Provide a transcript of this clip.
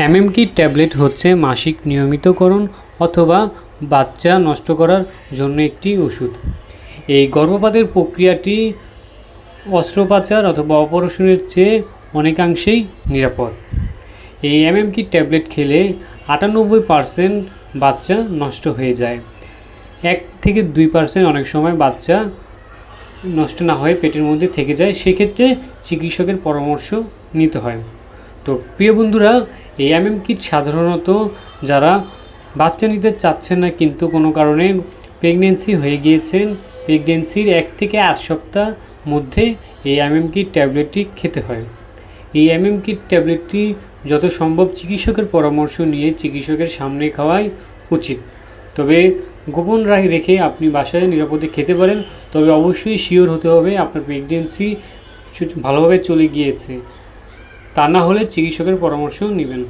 এমএমকি tablet হচ্ছে মাসিক নিয়মিতকরণ অথবা বাচ্চা নষ্ট করার জন্য একটি ওষুধ। এই গর্ভপাতের প্রক্রিয়াটি অস্ত্রোপচার অথবা অপারেশনের চেয়ে অনেকাংশেই নিরাপদ। এই এমএমকি ট্যাবলেট খেলে 98% বাচ্চা নষ্ট হয়ে যায়। 1 থেকে 2% অনেক সময় বাচ্চা নষ্ট না হয়ে পেটের মধ্যে থেকে যায়, সেক্ষেত্রে চিকিৎসকের পরামর্শ নিতে হয়। তো প্রিয় বন্ধুরা, এই এমএমকি সাধারণত যারা বাচ্চা নিতে চাচ্ছেন না কিন্তু কোনো কারণে প্রেগনেন্সি হয়ে গিয়েছেন, প্রেগনেন্সির 1 থেকে 8 সপ্তাহ মধ্যে এই এমএমকি ট্যাবলেটটি খেতে হয়। এই এমএমকি ট্যাবলেটটি যত সম্ভব চিকিৎসকের পরামর্শ নিয়ে চিকিৎসকের সামনে খাওয়াই উচিত। তবে গোপন রেখে আপনি বাসায় নিরাপদে খেতে পারেন, তবে অবশ্যই শিওর হতে হবে আপনার প্রেগনেন্সি ভালোভাবে চলে গিয়েছে, তা না হলে চিকিৎসকের পরামর্শ নেবেন।